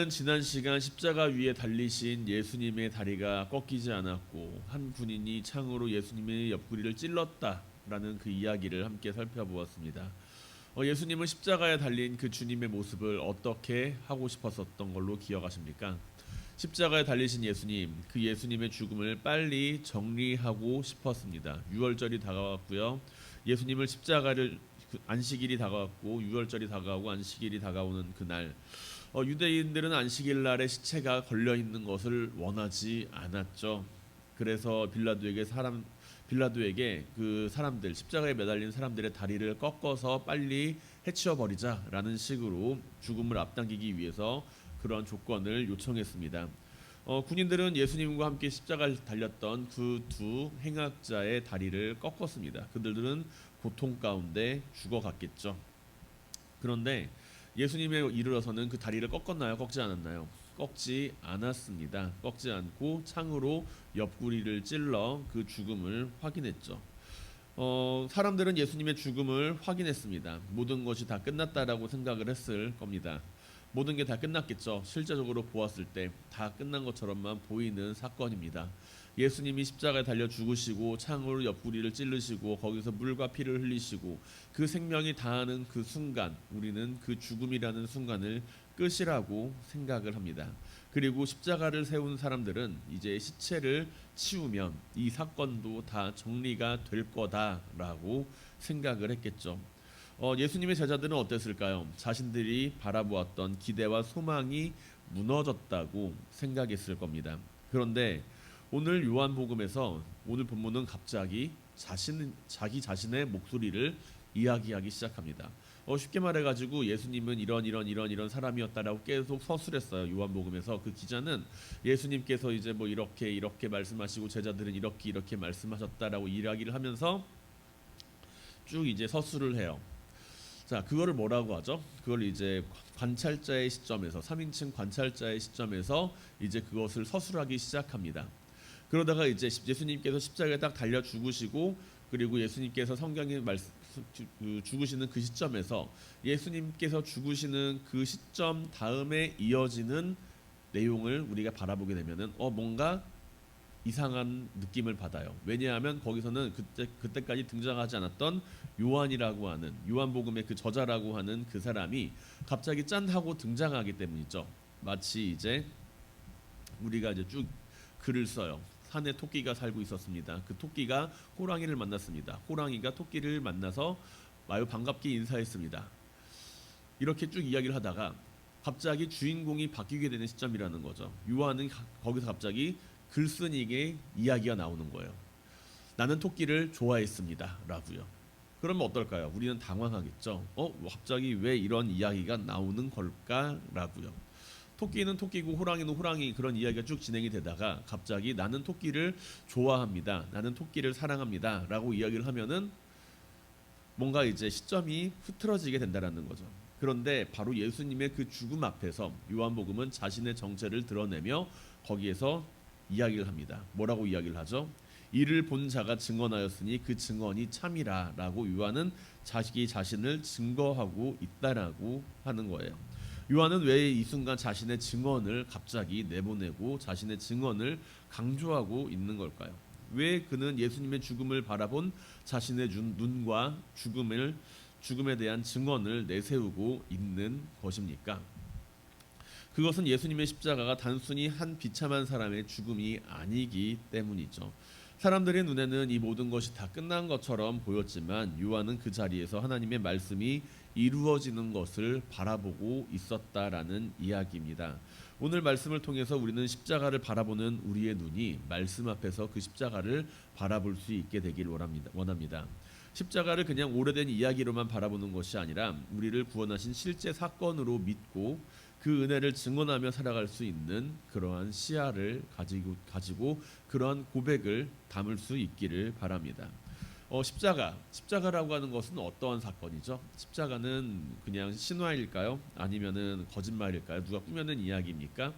우리는 지난 시간 십자가 위에 달리신 예수님의 다리가 꺾이지 않았고 한 군인이 창으로 예수님의 옆구리를 찔렀다라는 그 이야기를 함께 살펴보았습니다. 예수님은 십자가에 달린 그 주님의 모습을 어떻게 하고 싶었었던 걸로 기억하십니까? 십자가에 달리신 예수님, 그 예수님의 죽음을 빨리 정리하고 싶었습니다. 유월절이 다가왔고요. 예수님을 십자가를 안식일이 다가왔고 유월절이 다가오고 안식일이 다가오는 그날 유대인들은 안식일 날에 시체가 걸려 있는 것을 원하지 않았죠. 그래서 빌라도에게 그 사람들 십자가에 매달린 사람들의 다리를 꺾어서 빨리 해치워 버리자라는 식으로 죽음을 앞당기기 위해서 그런 조건을 요청했습니다. 군인들은 예수님과 함께 십자가를 달렸던 그 두 행악자의 다리를 꺾었습니다. 그들은 고통 가운데 죽어갔겠죠. 그런데 예수님에 이르러서는 그 다리를 꺾었나요? 꺾지 않았나요? 꺾지 않았습니다. 꺾지 않고 창으로 옆구리를 찔러 그 죽음을 확인했죠. 사람들은 예수님의 죽음을 확인했습니다. 모든 것이 다 끝났다라고 생각을 했을 겁니다. 모든 게 다 끝났겠죠. 실제적으로 보았을 때 다 끝난 것처럼만 보이는 사건입니다. 예수님이 십자가에 달려 죽으시고 창으로 옆구리를 찌르시고 거기서 물과 피를 흘리시고 그 생명이 다하는 그 순간 우리는 그 죽음이라는 순간을 끝이라고 생각을 합니다. 그리고 십자가를 세운 사람들은 이제 시체를 치우면 이 사건도 다 정리가 될 거다라고 생각을 했겠죠. 예수님의 제자들은 어땠을까요? 자신들이 바라보았던 기대와 소망이 무너졌다고 생각했을 겁니다. 그런데 오늘 요한복음에서 오늘 본문은 갑자기 자기 자신의 목소리를 이야기하기 시작합니다. 쉽게 말해가지고 예수님은 이런 사람이었다라고 계속 서술했어요. 요한복음에서 그 기자는 예수님께서 이제 뭐 이렇게 말씀하시고 제자들은 이렇게 말씀하셨다라고 이야기를 하면서 쭉 이제 서술을 해요. 자, 그거를 뭐라고 하죠? 그걸 이제 관찰자의 시점에서 3인칭 관찰자의 시점에서 이제 그것을 서술하기 시작합니다. 그러다가 이제 예수님께서 십자가에 딱 달려 죽으시고 그리고 예수님께서 성경에 죽으시는 그 시점에서 예수님께서 죽으시는 그 시점 다음에 이어지는 내용을 우리가 바라보게 되면은 뭔가 이상한 느낌을 받아요. 왜냐하면 거기서는 그때까지 등장하지 않았던 요한이라고 하는 요한복음의 그 저자라고 하는 그 사람이 갑자기 짠 하고 등장하기 때문이죠. 마치 이제 우리가 이제 쭉 글을 써요. 산에 토끼가 살고 있었습니다. 그 토끼가 호랑이를 만났습니다. 호랑이가 토끼를 만나서 마요 반갑게 인사했습니다. 이렇게 쭉 이야기를 하다가 갑자기 주인공이 바뀌게 되는 시점이라는 거죠. 요한은 거기서 갑자기 글쓴이에게 이야기가 나오는 거예요. 나는 토끼를 좋아했습니다 라고요. 그러면 어떨까요? 우리는 당황하겠죠. 갑자기 왜 이런 이야기가 나오는 걸까? 라고요. 토끼는 토끼고 호랑이는 호랑이 그런 이야기가 쭉 진행이 되다가 갑자기 나는 토끼를 좋아합니다. 나는 토끼를 사랑합니다. 라고 이야기를 하면은 뭔가 이제 시점이 흐트러지게 된다는 거죠. 그런데 바로 예수님의 그 죽음 앞에서 요한복음은 자신의 정체를 드러내며 거기에서 이야기를 합니다. 뭐라고 이야기를 하죠? 이를 본 자가 증언하였으니 그 증언이 참이라 라고 요한은 자기 자신을 증거하고 있다라고 하는 거예요. 요한은 왜 이 순간 자신의 증언을 갑자기 내보내고 자신의 증언을 강조하고 있는 걸까요? 왜 그는 예수님의 죽음을 바라본 자신의 눈과 죽음에 대한 증언을 내세우고 있는 것입니까? 그것은 예수님의 십자가가 단순히 한 비참한 사람의 죽음이 아니기 때문이죠. 사람들의 눈에는 이 모든 것이 다 끝난 것처럼 보였지만 요한은 그 자리에서 하나님의 말씀이 이루어지는 것을 바라보고 있었다라는 이야기입니다. 오늘 말씀을 통해서 우리는 십자가를 바라보는 우리의 눈이 말씀 앞에서 그 십자가를 바라볼 수 있게 되길 원합니다. 십자가를 그냥 오래된 이야기로만 바라보는 것이 아니라 우리를 구원하신 실제 사건으로 믿고 그 은혜를 증언하며 살아갈 수 있는 그러한 시야를 가지고 그러한 고백을 담을 수 있기를 바랍니다. 십자가라고 하는 것은 어떠한 사건이죠? 십자가는 그냥 신화일까요? 아니면은 거짓말일까요? 누가 꾸며낸 이야기입니까?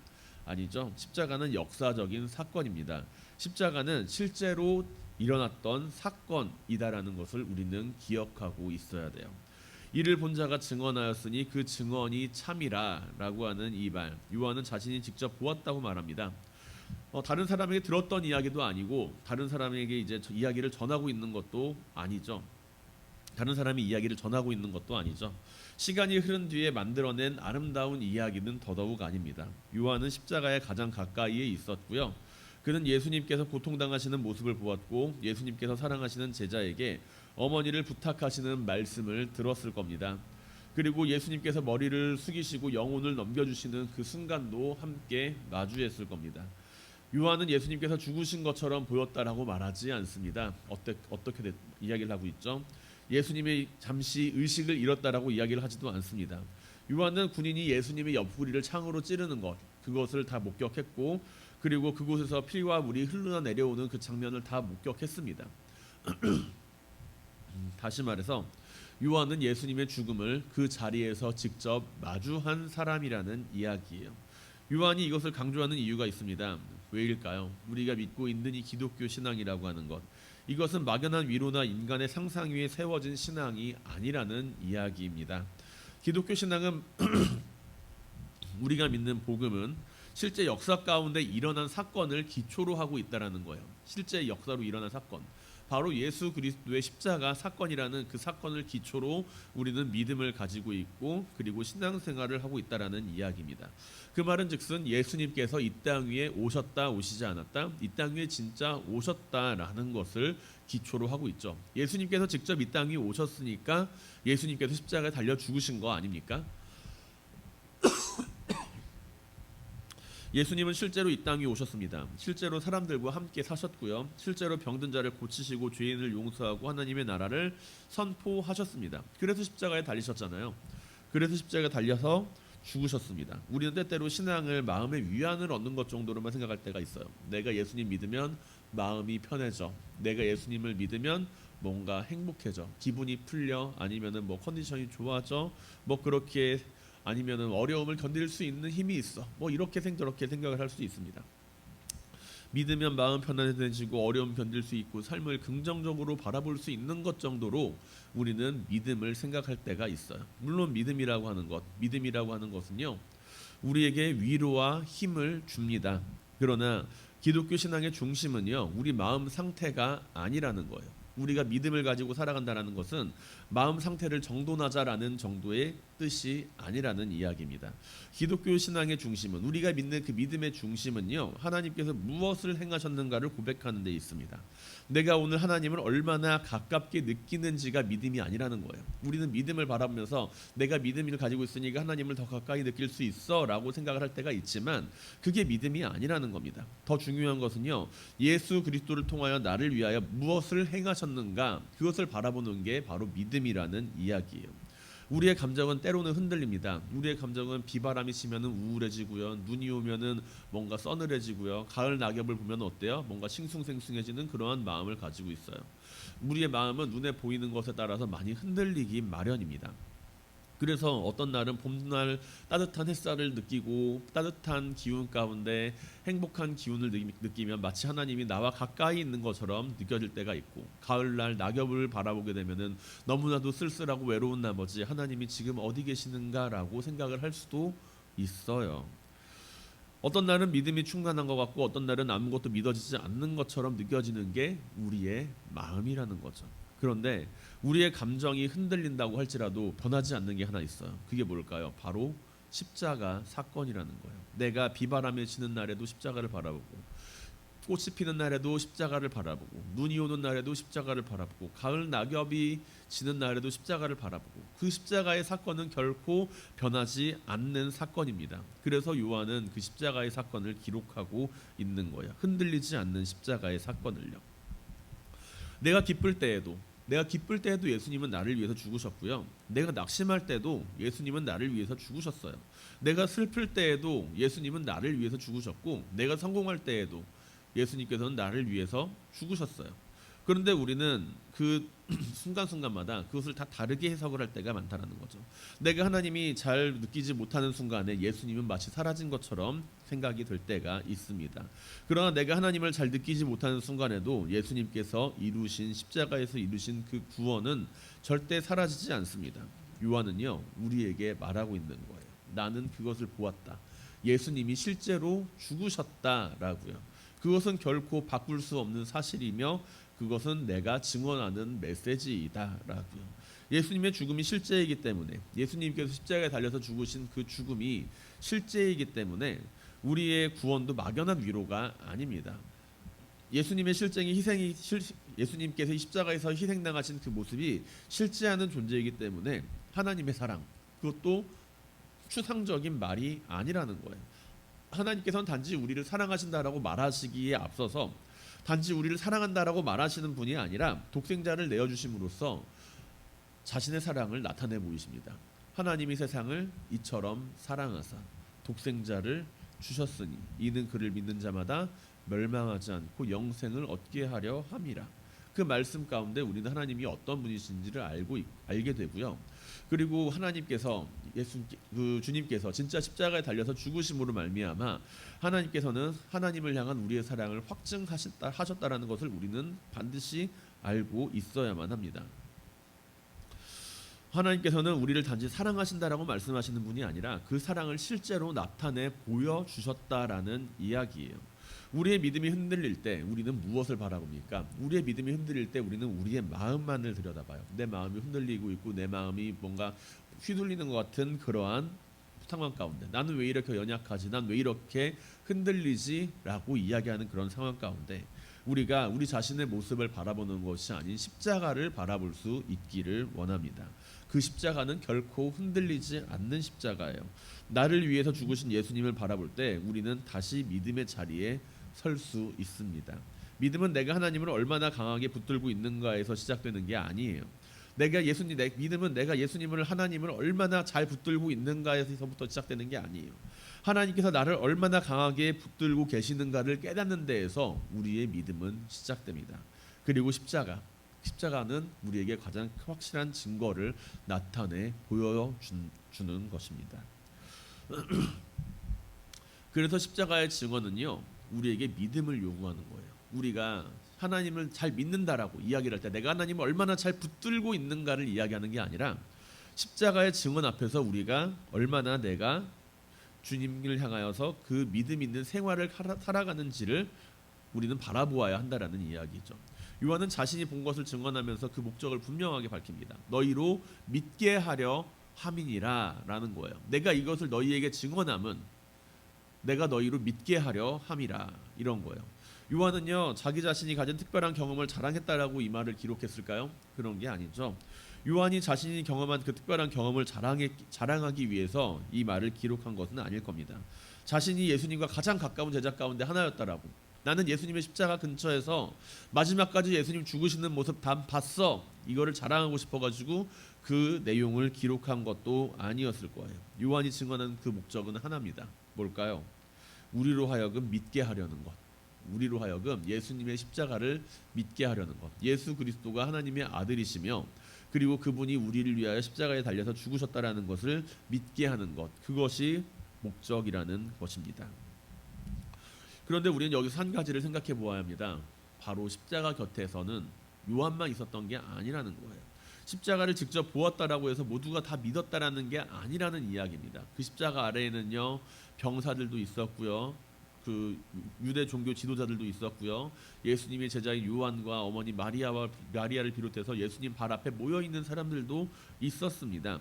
아니죠. 십자가는 역사적인 사건입니다. 십자가는 실제로 일어났던 사건이다라는 것을 우리는 기억하고 있어야 돼요. 이를 본 자가 증언하였으니 그 증언이 참이라라고 하는 이 말, 요한은 자신이 직접 보았다고 말합니다. 다른 사람에게 들었던 이야기도 아니고 다른 사람에게 이제 이야기를 전하고 있는 것도 아니죠. 다른 사람이 이야기를 전하고 있는 것도 아니죠. 시간이 흐른 뒤에 만들어낸 아름다운 이야기는 더더욱 아닙니다. 요한은 십자가에 가장 가까이에 있었고요. 그는 예수님께서 고통당하시는 모습을 보았고 예수님께서 사랑하시는 제자에게 어머니를 부탁하시는 말씀을 들었을 겁니다. 그리고 예수님께서 머리를 숙이시고 영혼을 넘겨주시는 그 순간도 함께 마주했을 겁니다. 요한은 예수님께서 죽으신 것처럼 보였다라고 말하지 않습니다. 어떻게 이야기를 하고 있죠? 예수님이 잠시 의식을 잃었다라고 이야기를 하지도 않습니다. 요한은 군인이 예수님의 옆구리를 창으로 찌르는 그것을 다 목격했고 그리고 그곳에서 피와 물이 흘러내려오는 그 장면을 다 목격했습니다. 다시 말해서 요한은 예수님의 죽음을 그 자리에서 직접 마주한 사람이라는 이야기예요. 요한이 이것을 강조하는 이유가 있습니다. 왜일까요? 우리가 믿고 있는 이 기독교 신앙이라고 하는 것, 이것은 막연한 위로나 인간의 상상 위에 세워진 신앙이 아니라는 이야기입니다. 기독교 신앙은 우리가 믿는 복음은 실제 역사 가운데 일어난 사건을 기초로 하고 있다라는 거예요. 실제 역사로 일어난 사건, 바로 예수 그리스도의 십자가 사건이라는 그 사건을 기초로 우리는 믿음을 가지고 있고 그리고 신앙생활을 하고 있다라는 이야기입니다. 그 말은즉슨 예수님께서 이 땅 위에 오셨다 오시지 않았다, 이 땅 위에 진짜 오셨다라는 것을 기초로 하고 있죠. 예수님께서 직접 이 땅 위에 오셨으니까 예수님께서 십자가에 달려 죽으신 거 아닙니까? 예수님은 실제로 이 땅에 오셨습니다. 실제로 사람들과 함께 사셨고요. 실제로 병든 자를 고치시고 죄인을 용서하고 하나님의 나라를 선포하셨습니다. 그래서 십자가에 달리셨잖아요. 그래서 십자가에 달려서 죽으셨습니다. 우리는 때때로 신앙을 마음의 위안을 얻는 것 정도로만 생각할 때가 있어요. 내가 예수님 믿으면 마음이 편해져. 내가 예수님을 믿으면 뭔가 행복해져. 기분이 풀려. 아니면은 뭐 컨디션이 좋아져. 뭐 그렇게 아니면은 어려움을 견딜 수 있는 힘이 있어. 뭐 이렇게 저렇게 생각을 할 수 있습니다. 믿으면 마음 편안해지고 어려움 견딜 수 있고 삶을 긍정적으로 바라볼 수 있는 것 정도로 우리는 믿음을 생각할 때가 있어요. 물론 믿음이라고 하는 것은요, 우리에게 위로와 힘을 줍니다. 그러나 기독교 신앙의 중심은요, 우리 마음 상태가 아니라는 거예요. 우리가 믿음을 가지고 살아간다는 것은 마음 상태를 정돈하자라는 정도의 뜻이 아니라는 이야기입니다. 기독교 신앙의 중심은, 우리가 믿는 그 믿음의 중심은요, 하나님께서 무엇을 행하셨는가를 고백하는 데 있습니다. 내가 오늘 하나님을 얼마나 가깝게 느끼는지가 믿음이 아니라는 거예요. 우리는 믿음을 바라보면서 내가 믿음을 가지고 있으니까 하나님을 더 가까이 느낄 수 있어 라고 생각을 할 때가 있지만 그게 믿음이 아니라는 겁니다. 더 중요한 것은요, 예수 그리스도를 통하여 나를 위하여 무엇을 행하셨는가, 그것을 바라보는 게 바로 믿음이라는 이야기예요. 우리의 감정은 때로는 흔들립니다. 우리의 감정은 비바람이 치면은 우울해지고요, 눈이 오면은 뭔가 서늘해지고요, 가을 낙엽을 보면 어때요? 뭔가 싱숭생숭해지는 그러한 마음을 가지고 있어요. 우리의 마음은 눈에 보이는 것에 따라서 많이 흔들리기 마련입니다. 그래서 어떤 날은 봄날 따뜻한 햇살을 느끼고 따뜻한 기운 가운데 행복한 기운을 느끼면 마치 하나님이 나와 가까이 있는 것처럼 느껴질 때가 있고, 가을날 낙엽을 바라보게 되면은 너무나도 쓸쓸하고 외로운 나머지 하나님이 지금 어디 계시는가라고 생각을 할 수도 있어요. 어떤 날은 믿음이 충만한 것 같고 어떤 날은 아무것도 믿어지지 않는 것처럼 느껴지는 게 우리의 마음이라는 거죠. 그런데 우리의 감정이 흔들린다고 할지라도 변하지 않는 게 하나 있어요. 그게 뭘까요? 바로 십자가 사건이라는 거예요. 내가 비바람에 치는 날에도 십자가를 바라보고, 꽃이 피는 날에도 십자가를 바라보고, 눈이 오는 날에도 십자가를 바라보고, 가을 낙엽이 지는 날에도 십자가를 바라보고, 그 십자가의 사건은 결코 변하지 않는 사건입니다. 그래서 요한은 그 십자가의 사건을 기록하고 있는 거예요. 흔들리지 않는 십자가의 사건을요. 내가 기쁠 때에도 예수님은 나를 위해서 죽으셨고요. 내가 낙심할 때도 예수님은 나를 위해서 죽으셨어요. 내가 슬플 때에도 예수님은 나를 위해서 죽으셨고, 내가 성공할 때에도 예수님께서는 나를 위해서 죽으셨어요. 그런데 우리는 그 순간순간마다 그것을 다 다르게 해석을 할 때가 많다는 거죠. 내가 하나님이 잘 느끼지 못하는 순간에 예수님은 마치 사라진 것처럼 생각이 될 때가 있습니다. 그러나 내가 하나님을 잘 느끼지 못하는 순간에도 예수님께서 이루신, 십자가에서 이루신 그 구원은 절대 사라지지 않습니다. 요한은요 우리에게 말하고 있는 거예요. 나는 그것을 보았다. 예수님이 실제로 죽으셨다라고요. 그것은 결코 바꿀 수 없는 사실이며 그것은 내가 증언하는 메시지이다라고요. 예수님의 죽음이 실제이기 때문에, 예수님께서 십자가에 달려서 죽으신 그 죽음이 실제이기 때문에 우리의 구원도 막연한 위로가 아닙니다. 예수님의 실쟁이 예수님께서 십자가에서 희생당하신 그 모습이 실제하는 존재이기 때문에 하나님의 사랑, 그것도 추상적인 말이 아니라는 거예요. 하나님께서는 단지 우리를 사랑하신다라고 말하시기에 앞서서 단지 우리를 사랑한다라고 말하시는 분이 아니라 독생자를 내어주심으로써 자신의 사랑을 나타내 보이십니다. 하나님이 세상을 이처럼 사랑하사 독생자를 주셨으니 이는 그를 믿는 자마다 멸망하지 않고 영생을 얻게 하려 함이라. 그 말씀 가운데 우리는 하나님이 어떤 분이신지를 알게 되고요. 그리고 하나님께서 주님께서 진짜 십자가에 달려서 죽으심으로 말미암아 하나님께서는 하나님을 향한 우리의 사랑을 확증하셨다라는 것을 우리는 반드시 알고 있어야만 합니다. 하나님께서는 우리를 단지 사랑하신다라고 말씀하시는 분이 아니라 그 사랑을 실제로 나타내 보여주셨다라는 이야기예요. 우리의 믿음이 흔들릴 때 우리는 무엇을 바라봅니까? 우리의 믿음이 흔들릴 때 우리는 우리의 마음만을 들여다봐요. 내 마음이 흔들리고 있고 내 마음이 뭔가 휘둘리는 것 같은 그러한 상황 가운데 나는 왜 이렇게 연약하지? 난 왜 이렇게 흔들리지? 라고 이야기하는 그런 상황 가운데 우리가 우리 자신의 모습을 바라보는 것이 아닌 십자가를 바라볼 수 있기를 원합니다. 그 십자가는 결코 흔들리지 않는 십자가예요. 나를 위해서 죽으신 예수님을 바라볼 때 우리는 다시 믿음의 자리에 설 수 있습니다. 믿음은 내가 하나님을 얼마나 강하게 붙들고 있는가에서 시작되는 게 아니에요. 믿음은 내가 예수님을 하나님을 얼마나 잘 붙들고 있는가에서부터 시작되는 게 아니에요. 하나님께서 나를 얼마나 강하게 붙들고 계시는가를 깨닫는 데에서 우리의 믿음은 시작됩니다. 그리고 십자가는 우리에게 가장 확실한 증거를 나타내 보여주는 것입니다. 그래서 십자가의 증언은요 우리에게 믿음을 요구하는 거예요. 우리가 하나님을 잘 믿는다라고 이야기를 할 때 내가 하나님을 얼마나 잘 붙들고 있는가를 이야기하는 게 아니라 십자가의 증언 앞에서 우리가 얼마나 내가 주님을 향하여서 그 믿음 있는 생활을 살아가는지를 우리는 바라보아야 한다라는 이야기죠. 요한은 자신이 본 것을 증언하면서 그 목적을 분명하게 밝힙니다. 너희로 믿게 하려 함이니라 라는 거예요. 내가 이것을 너희에게 증언함은 내가 너희로 믿게 하려 함이라 이런 거예요. 요한은요 자기 자신이 가진 특별한 경험을 자랑했다라고 이 말을 기록했을까요? 그런 게 아니죠. 요한이 자신이 경험한 그 특별한 경험을 자랑하기 위해서 이 말을 기록한 것은 아닐 겁니다. 자신이 예수님과 가장 가까운 제자 가운데 하나였다라고, 나는 예수님의 십자가 근처에서 마지막까지 예수님 죽으시는 모습 다 봤어, 이거를 자랑하고 싶어가지고 그 내용을 기록한 것도 아니었을 거예요. 요한이 증언한 그 목적은 하나입니다. 뭘까요? 우리로 하여금 믿게 하려는 것, 우리로 하여금 예수님의 십자가를 믿게 하려는 것, 예수 그리스도가 하나님의 아들이시며 그리고 그분이 우리를 위하여 십자가에 달려서 죽으셨다라는 것을 믿게 하는 것, 그것이 목적이라는 것입니다. 그런데 우리는 여기서 한 가지를 생각해 보아야 합니다. 바로 십자가 곁에서는 요한만 있었던 게 아니라는 거예요. 십자가를 직접 보았다라고 해서 모두가 다 믿었다라는 게 아니라는 이야기입니다. 그 십자가 아래에는요 병사들도 있었고요, 그 유대 종교 지도자들도 있었고요, 예수님의 제자인 요한과 어머니 마리아를 비롯해서 예수님 발 앞에 모여 있는 사람들도 있었습니다.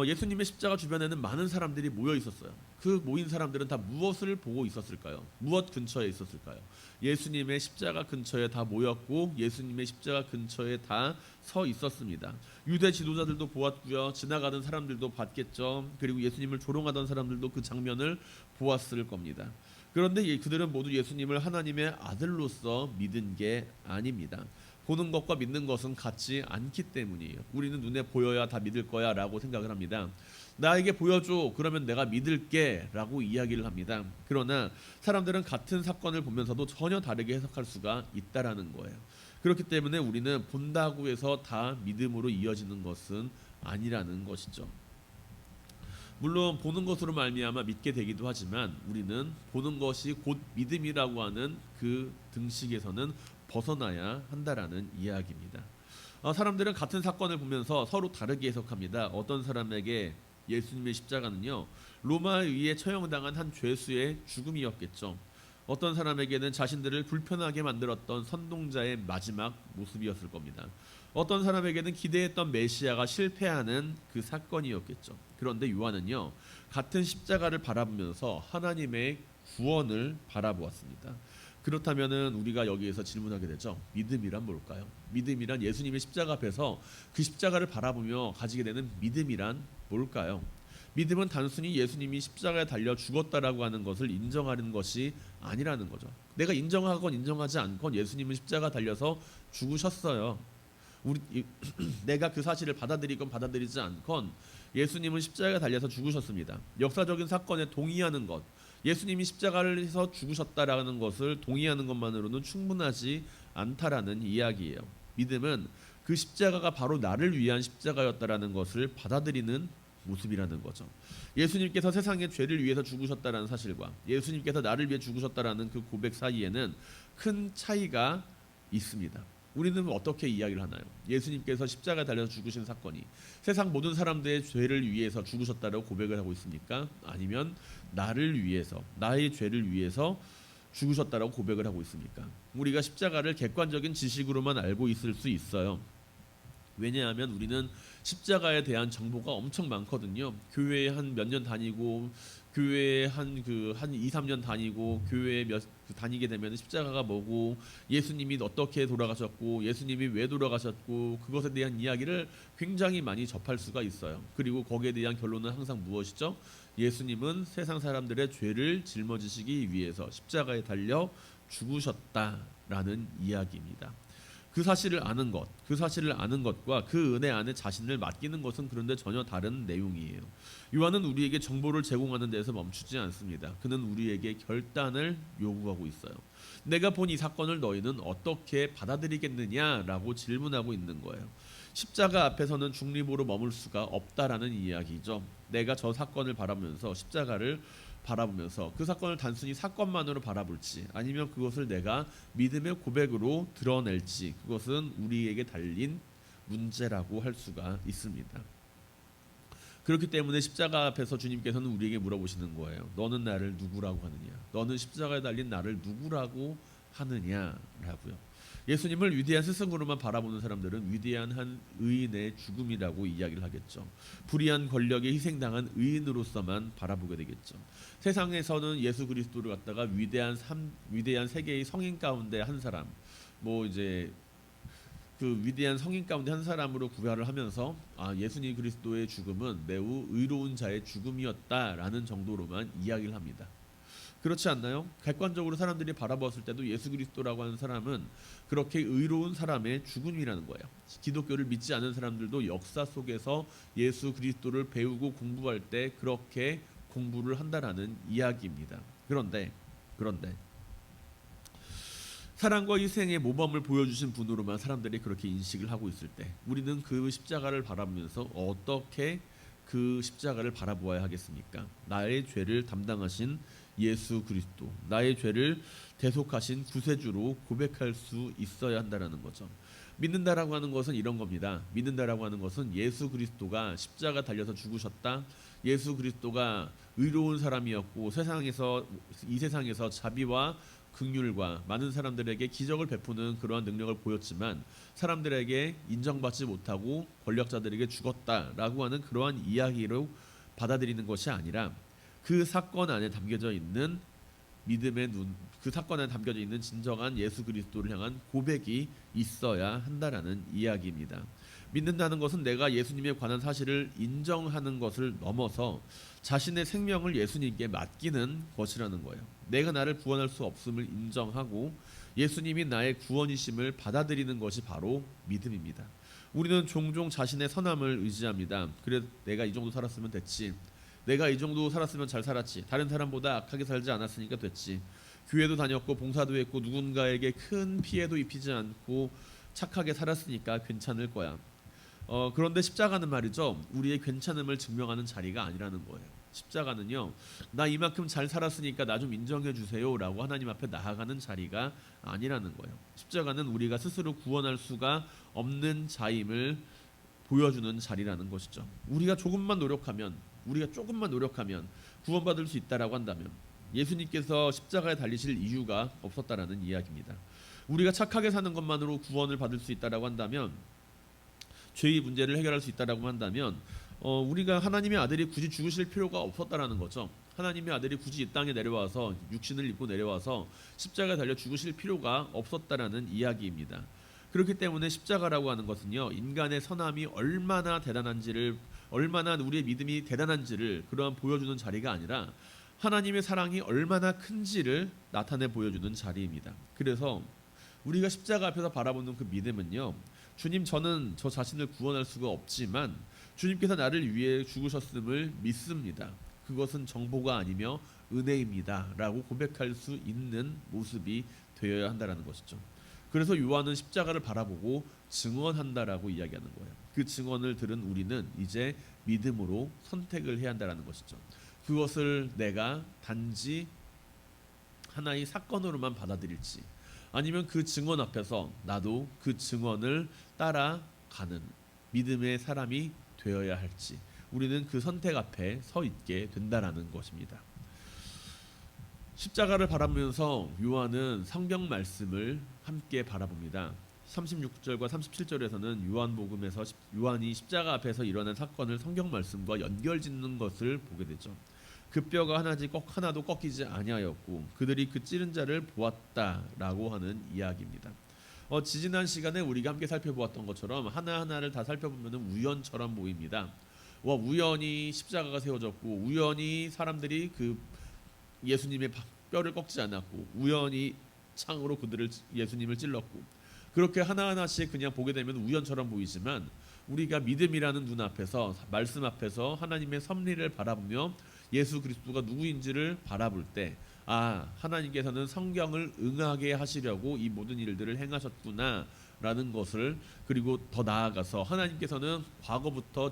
예수님의 십자가 주변에는 많은 사람들이 모여 있었어요. 그 모인 사람들은 다 무엇을 보고 있었을까요? 무엇 근처에 있었을까요? 예수님의 십자가 근처에 다 모였고 예수님의 십자가 근처에 다 서 있었습니다. 유대 지도자들도 보았고요, 지나가던 사람들도 봤겠죠. 그리고 예수님을 조롱하던 사람들도 그 장면을 보았을 겁니다. 그런데 그들은 모두 예수님을 하나님의 아들로서 믿은 게 아닙니다. 보는 것과 믿는 것은 같지 않기 때문이에요. 우리는 눈에 보여야 다 믿을 거야 라고 생각을 합니다. 나에게 보여줘, 그러면 내가 믿을게 라고 이야기를 합니다. 그러나 사람들은 같은 사건을 보면서도 전혀 다르게 해석할 수가 있다라는 거예요. 그렇기 때문에 우리는 본다고 해서 다 믿음으로 이어지는 것은 아니라는 것이죠. 물론 보는 것으로 말미암아 믿게 되기도 하지만 우리는 보는 것이 곧 믿음이라고 하는 그 등식에서는 벗어나야 한다라는 이야기입니다. 사람들은 같은 사건을 보면서 서로 다르게 해석합니다. 어떤 사람에게 예수님의 십자가는요, 로마에 의해 처형당한 한 죄수의 죽음이었겠죠. 어떤 사람에게는 자신들을 불편하게 만들었던 선동자의 마지막 모습이었을 겁니다. 어떤 사람에게는 기대했던 메시아가 실패하는 그 사건이었겠죠. 그런데 요한은요, 같은 십자가를 바라보면서 하나님의 구원을 바라보았습니다. 그렇다면은 우리가 여기에서 질문하게 되죠. 믿음이란 뭘까요? 믿음이란 예수님의 십자가 앞에서 그 십자가를 바라보며 가지게 되는 믿음이란 뭘까요? 믿음은 단순히 예수님이 십자가에 달려 죽었다라고 하는 것을 인정하는 것이 아니라는 거죠. 내가 인정하건 인정하지 않건 예수님은 십자가 달려서 죽으셨어요. 내가 그 사실을 받아들이건 받아들이지 않건 예수님은 십자가에 달려서 죽으셨습니다. 역사적인 사건에 동의하는 것, 예수님이 십자가를 해서 죽으셨다라는 것을 동의하는 것만으로는 충분하지 않다라는 이야기예요. 믿음은 그 십자가가 바로 나를 위한 십자가였다라는 것을 받아들이는 모습이라는 거죠. 예수님께서 세상의 죄를 위해서 죽으셨다라는 사실과 예수님께서 나를 위해 죽으셨다라는 그 고백 사이에는 큰 차이가 있습니다. 우리는 어떻게 이야기를 하나요? 예수님께서 십자가에 달려서 죽으신 사건이 세상 모든 사람들의 죄를 위해서 죽으셨다라고 고백을 하고 있습니까? 아니면 나를 위해서, 나의 죄를 위해서 죽으셨다라고 고백을 하고 있습니까? 우리가 십자가를 객관적인 지식으로만 알고 있을 수 있어요. 왜냐하면 우리는 십자가에 대한 정보가 엄청 많거든요. 교회에 한 몇 년 다니고, 교회에 한 2, 3년 다니고, 교회에 다니게 되면 십자가가 뭐고, 예수님이 어떻게 돌아가셨고, 예수님이 왜 돌아가셨고, 그것에 대한 이야기를 굉장히 많이 접할 수가 있어요. 그리고 거기에 대한 결론은 항상 무엇이죠? 예수님은 세상 사람들의 죄를 짊어지시기 위해서 십자가에 달려 죽으셨다라는 이야기입니다. 그 사실을 아는 것, 그 사실을 아는 것과 그 은혜 안에 자신을 맡기는 것은 그런데 전혀 다른 내용이에요. 요한은 우리에게 정보를 제공하는 데서 멈추지 않습니다. 그는 우리에게 결단을 요구하고 있어요. 내가 본 이 사건을 너희는 어떻게 받아들이겠느냐라고 질문하고 있는 거예요. 십자가 앞에서는 중립으로 머물 수가 없다라는 이야기죠. 내가 저 사건을 바라보면서 십자가를 바라보면서 그 사건을 단순히 사건만으로 바라볼지 아니면 그것을 내가 믿음의 고백으로 드러낼지 그것은 우리에게 달린 문제라고 할 수가 있습니다. 그렇기 때문에 십자가 앞에서 주님께서는 우리에게 물어보시는 거예요. 너는 나를 누구라고 하느냐? 너는 십자가에 달린 나를 누구라고 하느냐라고요. 예수님을 위대한 스승으로만 바라보는 사람들은 위대한 한 의인의 죽음이라고 이야기를 하겠죠. 불의한 권력에 희생당한 의인으로서만 바라보게 되겠죠. 세상에서는 예수 그리스도를 갖다가 위대한 세계의 성인 가운데 한 사람, 뭐 이제 그 위대한 성인 가운데 한 사람으로 구별을 하면서 예수님 그리스도의 죽음은 매우 의로운 자의 죽음이었다라는 정도로만 이야기를 합니다. 그렇지 않나요? 객관적으로 사람들이 바라보았을 때도 예수 그리스도라고 하는 사람은 그렇게 의로운 사람의 죽음이라는 거예요. 기독교를 믿지 않은 사람들도 역사 속에서 예수 그리스도를 배우고 공부할 때 그렇게 공부를 한다라는 이야기입니다. 그런데 사랑과 희생의 모범을 보여주신 분으로만 사람들이 그렇게 인식을 하고 있을 때 우리는 그 십자가를 바라보면서 어떻게 그 십자가를 바라보아야 하겠습니까? 나의 죄를 담당하신 예수 그리스도, 나의 죄를 대속하신 구세주로 고백할 수 있어야 한다라는 거죠. 믿는다라고 하는 것은 이런 겁니다. 믿는다라고 하는 것은 예수 그리스도가 십자가 달려서 죽으셨다. 예수 그리스도가 의로운 사람이었고 이 세상에서 자비와 긍휼과 많은 사람들에게 기적을 베푸는 그러한 능력을 보였지만 사람들에게 인정받지 못하고 권력자들에게 죽었다라고 하는 그러한 이야기로 받아들이는 것이 아니라 그 사건 안에 담겨져 있는 그 사건 안에 담겨져 있는 진정한 예수 그리스도를 향한 고백이 있어야 한다라는 이야기입니다. 믿는다는 것은 내가 예수님에 관한 사실을 인정하는 것을 넘어서 자신의 생명을 예수님께 맡기는 것이라는 거예요. 내가 나를 구원할 수 없음을 인정하고 예수님이 나의 구원이심을 받아들이는 것이 바로 믿음입니다. 우리는 종종 자신의 선함을 의지합니다. 그래 내가 이 정도 살았으면 됐지. 내가 이 정도 살았으면 잘 살았지. 다른 사람보다 악하게 살지 않았으니까 됐지. 교회도 다녔고 봉사도 했고 누군가에게 큰 피해도 입히지 않고 착하게 살았으니까 괜찮을 거야. 그런데 십자가는 말이죠. 우리의 괜찮음을 증명하는 자리가 아니라는 거예요. 십자가는요, 나 이만큼 잘 살았으니까 나 좀 인정해 주세요라고 하나님 앞에 나아가는 자리가 아니라는 거예요. 십자가는 우리가 스스로 구원할 수가 없는 자임을 보여주는 자리라는 것이죠. 우리가 조금만 노력하면, 우리가 조금만 노력하면 구원받을 수 있다라고 한다면 예수님께서 십자가에 달리실 이유가 없었다라는 이야기입니다. 우리가 착하게 사는 것만으로 구원을 받을 수 있다라고 한다면, 죄의 문제를 해결할 수 있다라고 한다면, 우리가 하나님의 아들이 굳이 죽으실 필요가 없었다라는 거죠. 하나님의 아들이 굳이 이 땅에 내려와서 육신을 입고 내려와서 십자가에 달려 죽으실 필요가 없었다라는 이야기입니다. 그렇기 때문에 십자가라고 하는 것은요, 인간의 선함이 얼마나 대단한지를, 얼마나 우리의 믿음이 대단한지를 그러한 보여주는 자리가 아니라 하나님의 사랑이 얼마나 큰지를 나타내 보여주는 자리입니다. 그래서 우리가 십자가 앞에서 바라보는 그 믿음은요, 주님, 저는 저 자신을 구원할 수가 없지만 주님께서 나를 위해 죽으셨음을 믿습니다. 그것은 정보가 아니며 은혜입니다 라고 고백할 수 있는 모습이 되어야 한다는 것이죠. 그래서 요한은 십자가를 바라보고 증언한다라고 이야기하는 거예요. 그 증언을 들은 우리는 이제 믿음으로 선택을 해야 한다는 것이죠. 그것을 내가 단지 하나의 사건으로만 받아들일지, 아니면 그 증언 앞에서 나도 그 증언을 따라가는 믿음의 사람이 되어야 할지, 우리는 그 선택 앞에 서 있게 된다라는 것입니다. 십자가를 바라보면서 요한은 성경 말씀을 함께 바라봅니다. 36절과 37절에서는 요한복음에서 요한이 십자가 앞에서 일어난 사건을 성경 말씀과 연결짓는 것을 보게 되죠. 그 뼈가 하나도 꺾이지 아니하였고 그들이 그 찌른 자를 보았다라고 하는 이야기입니다. 지지난 시간에 우리가 함께 살펴보았던 것처럼 하나하나를 다 살펴보면 우연처럼 보입니다. 우연히 십자가가 세워졌고, 우연히 사람들이 그 예수님의 뼈를 꺾지 않았고, 우연히 창으로 예수님을 찔렀고, 그렇게 하나하나씩 그냥 보게 되면 우연처럼 보이지만, 우리가 믿음이라는 눈 앞에서, 말씀 앞에서 하나님의 섭리를 바라보며 예수 그리스도가 누구인지를 바라볼 때, 하나님께서는 성경을 응하게 하시려고 이 모든 일들을 행하셨구나 라는 것을, 그리고 더 나아가서 하나님께서는 과거부터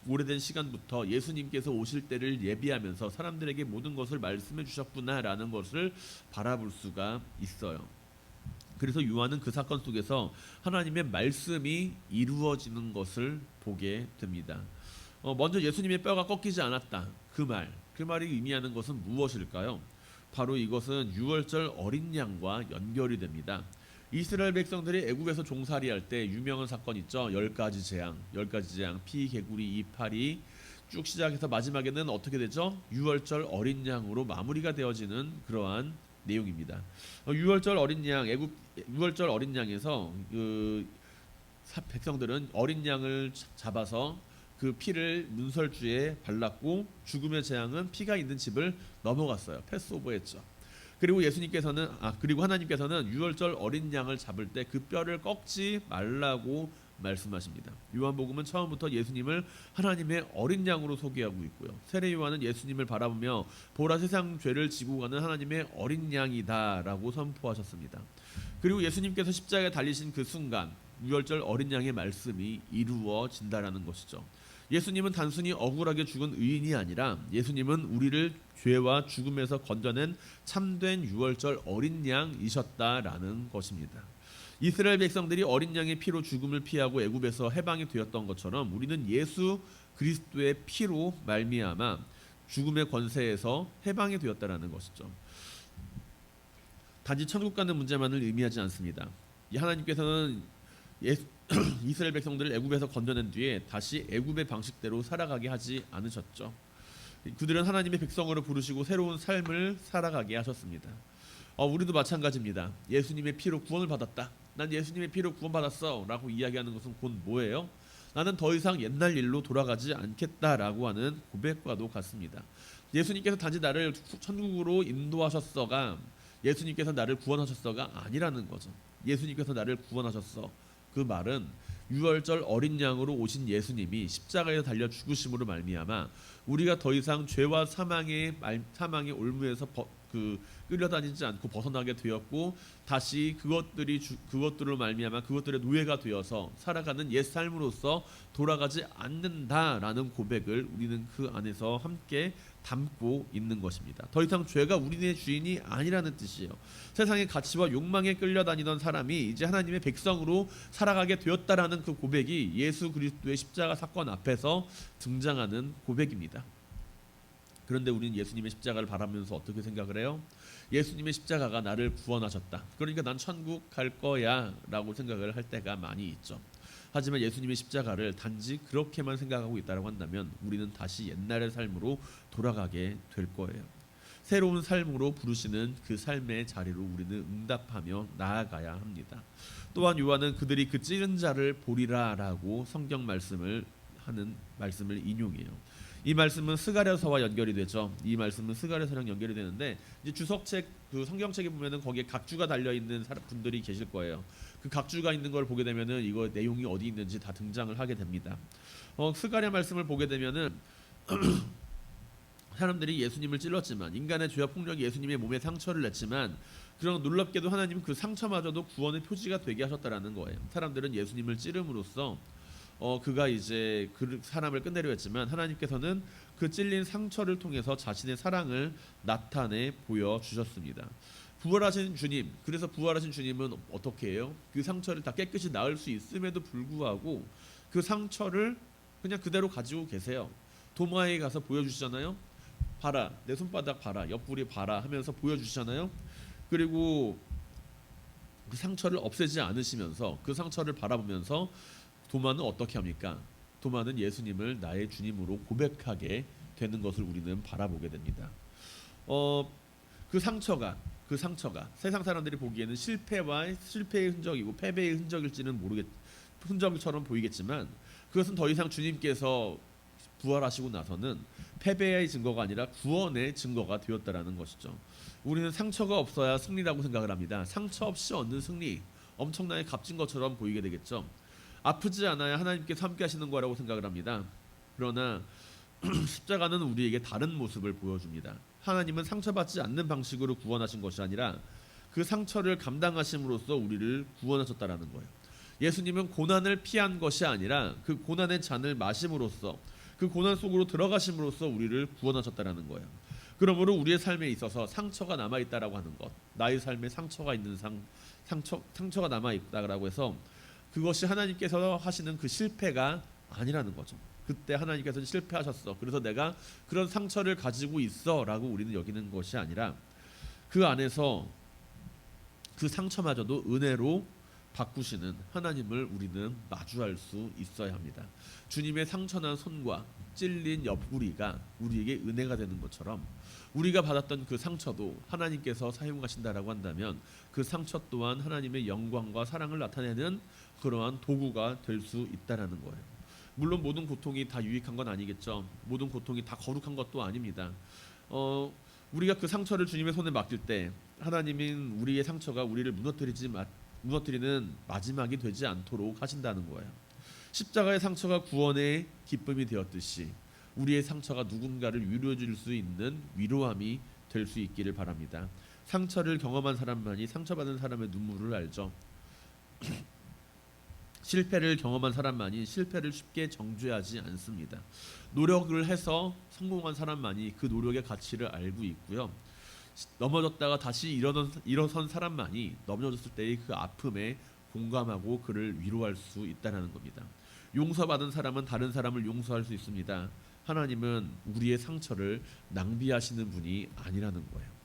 오래된 시간부터 예수님께서 오실 때를 예비하면서 사람들에게 모든 것을 말씀해 주셨구나라는 것을 바라볼 수가 있어요. 그래서 요한은 그 사건 속에서 하나님의 말씀이 이루어지는 것을 보게 됩니다. 먼저 예수님의 뼈가 꺾이지 않았다. 그 말이 의미하는 것은 무엇일까요? 바로 이것은 유월절 어린 양과 연결이 됩니다. 이스라엘 백성들이 애굽에서 종살이할 때 유명한 사건 있죠. 10가지 재앙, 피, 개구리, 이파리 쭉 시작해서 마지막에는 어떻게 되죠? 유월절 어린 양으로 마무리가 되어지는 그러한 내용입니다. 유월절 어린 양에서 백성들은 어린 양을 잡아서 그 피를 문설주에 발랐고, 죽음의 재앙은 피가 있는 집을 넘어갔어요. 패스오버했죠. 그리고 그리고 하나님께서는 유월절 어린 양을 잡을 때 그 뼈를 꺾지 말라고 말씀하십니다. 요한복음은 처음부터 예수님을 하나님의 어린 양으로 소개하고 있고요. 세례 요한은 예수님을 바라보며 보라, 세상 죄를 지고 가는 하나님의 어린 양이다라고 선포하셨습니다. 그리고 예수님께서 십자가에 달리신 그 순간 유월절 어린 양의 말씀이 이루어진다라는 것이죠. 예수님은 단순히 억울하게 죽은 의인이 아니라 예수님은 우리를 죄와 죽음에서 건져낸 참된 유월절 어린 양이셨다라는 것입니다. 이스라엘 백성들이 어린 양의 피로 죽음을 피하고 애굽에서 해방이 되었던 것처럼 우리는 예수 그리스도의 피로 말미암아 죽음의 권세에서 해방이 되었다라는 것이죠. 단지 천국 가는 문제만을 의미하지 않습니다. 하나님께서는 이스라엘 백성들을 애굽에서 건져낸 뒤에 다시 애굽의 방식대로 살아가게 하지 않으셨죠. 그들은 하나님의 백성으로 부르시고 새로운 삶을 살아가게 하셨습니다. 우리도 마찬가지입니다. 예수님의 피로 구원을 받았다. 난 예수님의 피로 구원받았어 라고 이야기하는 것은 곧 뭐예요? 나는 더 이상 옛날 일로 돌아가지 않겠다라고 하는 고백과도 같습니다. 예수님께서 단지 나를 천국으로 인도하셨어가, 예수님께서 나를 구원하셨어가 아니라는 거죠. 예수님께서 나를 구원하셨어. 그 말은 유월절 어린 양으로 오신 예수님이 십자가에서 달려 죽으심으로 말미암아 우리가 더 이상 죄와 사망의 올무에서 끌려다니지 않고 벗어나게 되었고 다시 그것들로 말미암아 그것들의 노예가 되어서 살아가는 옛 삶으로서 돌아가지 않는다라는 고백을 우리는 그 안에서 함께 담고 있는 것입니다. 더 이상 죄가 우리의 주인이 아니라는 뜻이에요. 세상의 가치와 욕망에 끌려다니던 사람이 이제 하나님의 백성으로 살아가게 되었다라는 그 고백이 예수 그리스도의 십자가 사건 앞에서 등장하는 고백입니다. 그런데 우리는 예수님의 십자가를 바라면서 어떻게 생각을 해요? 예수님의 십자가가 나를 구원하셨다. 그러니까 난 천국 갈 거야 라고 생각을 할 때가 많이 있죠. 하지만 예수님의 십자가를 단지 그렇게만 생각하고 있다고 한다면 우리는 다시 옛날의 삶으로 돌아가게 될 거예요. 새로운 삶으로 부르시는 그 삶의 자리로 우리는 응답하며 나아가야 합니다. 또한 요한은 그들이 그 찌른 자를 보리라라고 성경 말씀을 인용해요. 이 말씀은 스가랴서와 연결이 되죠. 이 말씀은 스가랴서랑 연결이 되는데 이제 주석책 그 성경책에 보면은 거기에 각주가 달려 있는 분들이 계실 거예요. 그 각주가 있는 걸 보게 되면은 이거 내용이 어디 있는지 다 등장을 하게 됩니다. 스가랴 말씀을 보게 되면은 사람들이 예수님을 찔렀지만 인간의 죄와 폭력이 예수님의 몸에 상처를 냈지만 그런 놀랍게도 하나님은 그 상처마저도 구원의 표지가 되게 하셨다라는 거예요. 사람들은 예수님을 찌름으로써 그가 이제 그 사람을 끝내려 했지만 하나님께서는 그 찔린 상처를 통해서 자신의 사랑을 나타내 보여주셨습니다. 부활하신 주님, 그래서 부활하신 주님은 어떻게 해요? 그 상처를 다 깨끗이 나을 수 있음에도 불구하고 그 상처를 그냥 그대로 가지고 계세요. 도마에 가서 보여주시잖아요. 봐라, 내 손바닥 봐라, 옆구리 봐라 하면서 보여주시잖아요. 그리고 그 상처를 없애지 않으시면서 그 상처를 바라보면서 도마는 어떻게 합니까? 도마는 예수님을 나의 주님으로 고백하게 되는 것을 우리는 바라보게 됩니다. 그 상처가 세상 사람들이 보기에는 실패의 흔적이고 패배의 흔적일지는 흔적처럼 보이겠지만 그것은 더 이상 주님께서 부활하시고 나서는 패배의 증거가 아니라 구원의 증거가 되었다라는 것이죠. 우리는 상처가 없어야 승리라고 생각을 합니다. 상처 없이 얻는 승리, 엄청나게 값진 것처럼 보이게 되겠죠. 아프지 않아야 하나님께서 함께 하시는 거라고 생각을 합니다. 그러나 십자가는 우리에게 다른 모습을 보여줍니다. 하나님은 상처받지 않는 방식으로 구원하신 것이 아니라 그 상처를 감당하심으로써 우리를 구원하셨다라는 거예요. 예수님은 고난을 피한 것이 아니라 그 고난의 잔을 마심으로써 그 고난 속으로 들어가심으로써 우리를 구원하셨다라는 거예요. 그러므로 우리의 삶에 있어서 상처가 남아 있다라고 하는 것, 나의 삶에 상처가 있는 상처가 남아 있다라고 해서 그것이 하나님께서 하시는 그 실패가 아니라는 거죠. 그때 하나님께서는 실패하셨어. 그래서 내가 그런 상처를 가지고 있어라고 우리는 여기는 것이 아니라 그 안에서 그 상처마저도 은혜로 바꾸시는 하나님을 우리는 마주할 수 있어야 합니다. 주님의 상처난 손과 찔린 옆구리가 우리에게 은혜가 되는 것처럼 우리가 받았던 그 상처도 하나님께서 사용하신다라고 한다면 그 상처 또한 하나님의 영광과 사랑을 나타내는 그러한 도구가 될 수 있다라는 거예요. 물론 모든 고통이 다 유익한 건 아니겠죠. 모든 고통이 다 거룩한 것도 아닙니다. 우리가 그 상처를 주님의 손에 맡길 때 하나님은 우리의 상처가 우리를 무너뜨리는 마지막이 되지 않도록 하신다는 거예요. 십자가의 상처가 구원의 기쁨이 되었듯이 우리의 상처가 누군가를 위로해 줄 수 있는 위로함이 될 수 있기를 바랍니다. 상처를 경험한 사람만이 상처받은 사람의 눈물을 알죠. 실패를 경험한 사람만이 실패를 쉽게 정죄하지 않습니다. 노력을 해서 성공한 사람만이 그 노력의 가치를 알고 있고요. 넘어졌다가 다시 일어선 사람만이 넘어졌을 때의 그 아픔에 공감하고 그를 위로할 수 있다는 겁니다. 용서받은 사람은 다른 사람을 용서할 수 있습니다. 하나님은 우리의 상처를 낭비하시는 분이 아니라는 거예요.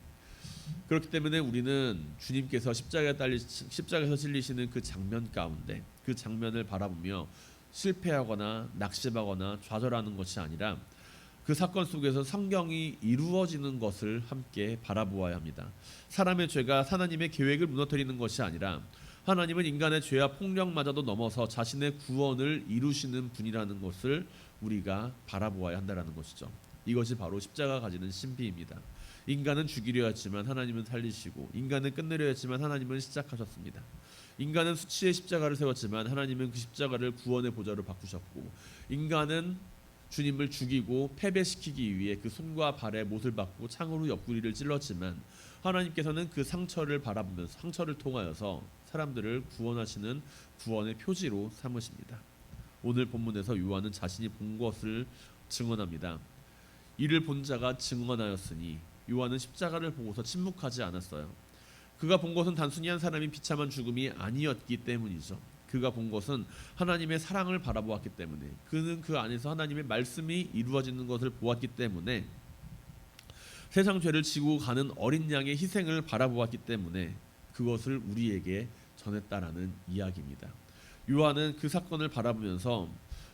그렇기 때문에 우리는 주님께서 십자가에서 찔리시는 그 장면 가운데 그 장면을 바라보며 실패하거나 낙심하거나 좌절하는 것이 아니라 그 사건 속에서 성경이 이루어지는 것을 함께 바라보아야 합니다. 사람의 죄가 하나님의 계획을 무너뜨리는 것이 아니라 하나님은 인간의 죄와 폭력마저도 넘어서 자신의 구원을 이루시는 분이라는 것을 우리가 바라보아야 한다는 것이죠. 이것이 바로 십자가가 가지는 신비입니다. 인간은 죽이려 했지만 하나님은 살리시고 인간은 끝내려 했지만 하나님은 시작하셨습니다. 인간은 수치의 십자가를 세웠지만 하나님은 그 십자가를 구원의 보좌로 바꾸셨고 인간은 주님을 죽이고 패배시키기 위해 그 손과 발에 못을 박고 창으로 옆구리를 찔렀지만 하나님께서는 그 상처를 바라보면서 상처를 통하여서 사람들을 구원하시는 구원의 표지로 삼으십니다. 오늘 본문에서 요한은 자신이 본 것을 증언합니다. 이를 본 자가 증언하였으니 요한은 십자가를 보고서 침묵하지 않았어요. 그가 본 것은 단순히 한 사람이 비참한 죽음이 아니었기 때문이죠. 그가 본 것은 하나님의 사랑을 바라보았기 때문에, 그는 그 안에서 하나님의 말씀이 이루어지는 것을 보았기 때문에, 세상 죄를 지고 가는 어린 양의 희생을 바라보았기 때문에 그것을 우리에게 전했다라는 이야기입니다. 요한은 그 사건을 바라보면서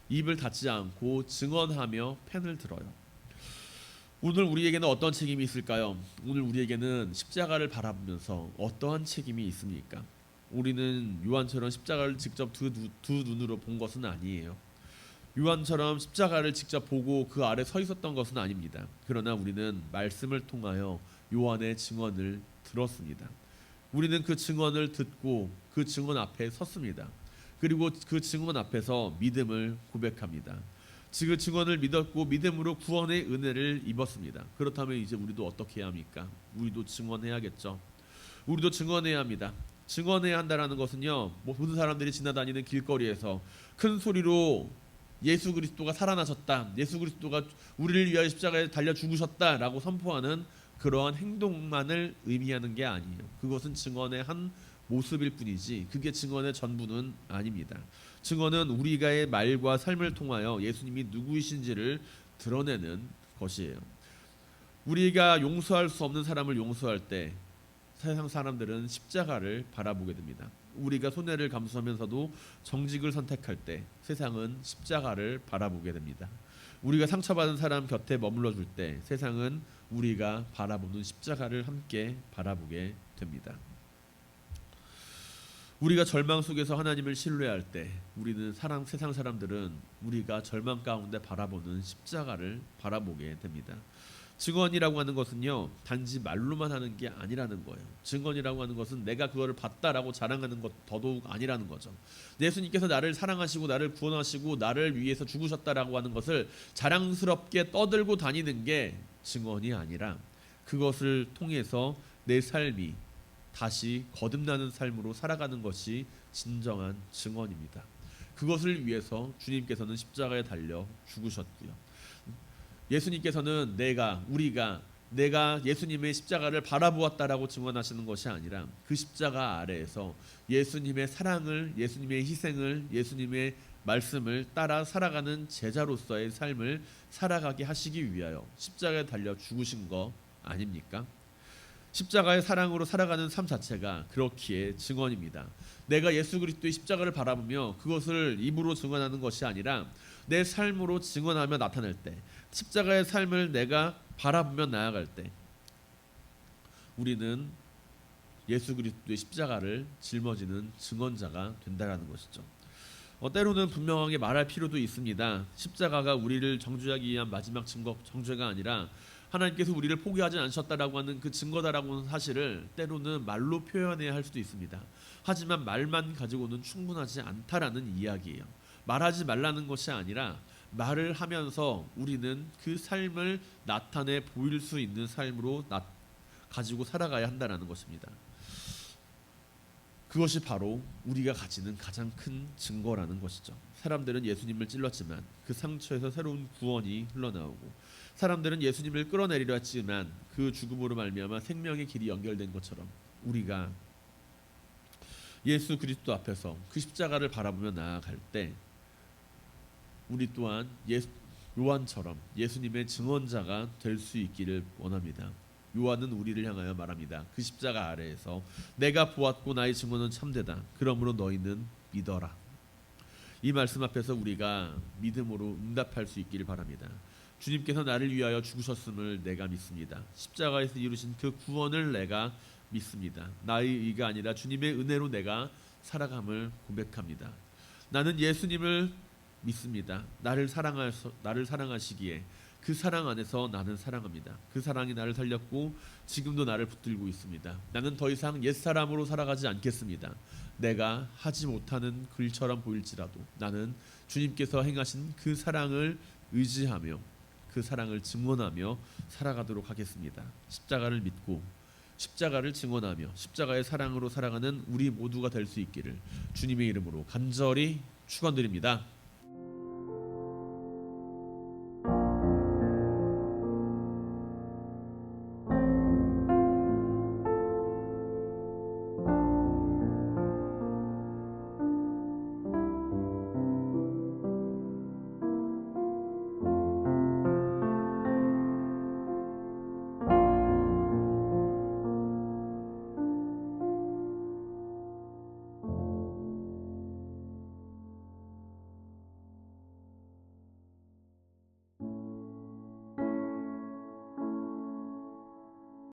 입을 닫지 않고 증언하며 펜을 들어요. 오늘 우리에게는 어떤 책임이 있을까요? 오늘 우리에게는 십자가를 바라보면서 어떠한 책임이 있습니까? 우리는 요한처럼 십자가를 직접 두 눈으로 본 것은 아니에요. 요한처럼 십자가를 직접 보고 그 아래 서 있었던 것은 아닙니다. 그러나 우리는 말씀을 통하여 요한의 증언을 들었습니다. 우리는 그 증언을 듣고 그 증언 앞에 섰습니다. 그리고 그 증언 앞에서 믿음을 고백합니다. 그 증언을 믿었고 믿음으로 구원의 은혜를 입었습니다. 그렇다면 이제 우리도 어떻게 해야 합니까? 우리도 증언해야겠죠. 우리도 증언해야 합니다. 증언해야 한다는 것은요, 모든 사람들이 지나다니는 길거리에서 큰 소리로 예수 그리스도가 살아나셨다, 예수 그리스도가 우리를 위하여 십자가에 달려 죽으셨다라고 선포하는 그러한 행동만을 의미하는 게 아니에요. 그것은 증언의 한 모습일 뿐이지 그게 증언의 전부는 아닙니다. 증언은 우리가의 말과 삶을 통하여 예수님이 누구이신지를 드러내는 것이에요. 우리가 용서할 수 없는 사람을 용서할 때 세상 사람들은 십자가를 바라보게 됩니다. 우리가 손해를 감수하면서도 정직을 선택할 때 세상은 십자가를 바라보게 됩니다. 우리가 상처받은 사람 곁에 머물러 줄 때 세상은 우리가 바라보는 십자가를 함께 바라보게 됩니다. 우리가 절망 속에서 하나님을 신뢰할 때 우리는 세상 사람들은 우리가 절망 가운데 바라보는 십자가를 바라보게 됩니다. 증언이라고 하는 것은요, 단지 말로만 하는 게 아니라는 거예요. 증언이라고 하는 것은 내가 그거를 봤다라고 자랑하는 것 더더욱 아니라는 거죠. 예수님께서 나를 사랑하시고 나를 구원하시고 나를 위해서 죽으셨다라고 하는 것을 자랑스럽게 떠들고 다니는 게 증언이 아니라 그것을 통해서 내 삶이 다시 거듭나는 삶으로 살아가는 것이 진정한 증언입니다. 그것을 위해서 주님께서는 십자가에 달려 죽으셨고요. 예수님께서는 우리가 예수님의 십자가를 바라보았다라고 증언하시는 것이 아니라 그 십자가 아래에서 예수님의 사랑을, 예수님의 희생을, 예수님의 말씀을 따라 살아가는 제자로서의 삶을 살아가게 하시기 위하여 십자가에 달려 죽으신 거 아닙니까? 십자가의 사랑으로 살아가는 삶 자체가 그렇기에 증언입니다. 내가 예수 그리스도의 십자가를 바라보며 그것을 입으로 증언하는 것이 아니라 내 삶으로 증언하며 나타낼 때, 십자가의 삶을 내가 바라보며 나아갈 때 우리는 예수 그리스도의 십자가를 짊어지는 증언자가 된다라는 것이죠. 때로는 분명하게 말할 필요도 있습니다. 십자가가 우리를 정죄하기 위한 마지막 정죄가 아니라 하나님께서 우리를 포기하지 않으셨다라고 하는 그 증거다라고 하는 사실을 때로는 말로 표현해야 할 수도 있습니다. 하지만 말만 가지고는 충분하지 않다라는 이야기예요. 말하지 말라는 것이 아니라 말을 하면서 우리는 그 삶을 나타내 보일 수 있는 삶으로 가지고 살아가야 한다는 것입니다. 그것이 바로 우리가 가지는 가장 큰 증거라는 것이죠. 사람들은 예수님을 찔렀지만 그 상처에서 새로운 구원이 흘러나오고, 사람들은 예수님을 끌어내리려 했지만 그 죽음으로 말미암아 생명의 길이 연결된 것처럼 우리가 예수 그리스도 앞에서 그 십자가를 바라보며 나아갈 때 우리 또한 요한처럼 예수님의 증언자가 될 수 있기를 원합니다. 요한은 우리를 향하여 말합니다. 그 십자가 아래에서 내가 보았고 나의 증언은 참되다. 그러므로 너희는 믿어라. 이 말씀 앞에서 우리가 믿음으로 응답할 수 있기를 바랍니다. 주님께서 나를 위하여 죽으셨음을 내가 믿습니다. 십자가에서 이루신 그 구원을 내가 믿습니다. 나의 의가 아니라 주님의 은혜로 내가 살아감을 고백합니다. 나는 예수님을 믿습니다. 나를 사랑하시기에 그 사랑 안에서 나는 사랑합니다. 그 사랑이 나를 살렸고 지금도 나를 붙들고 있습니다. 나는 더 이상 옛사람으로 살아가지 않겠습니다. 내가 하지 못하는 그 일처럼 보일지라도 나는 주님께서 행하신 그 사랑을 의지하며 그 사랑을 증언하며 살아가도록 하겠습니다. 십자가를 믿고 십자가를 증언하며 십자가의 사랑으로 살아가는 우리 모두가 될 수 있기를 주님의 이름으로 간절히 축원드립니다.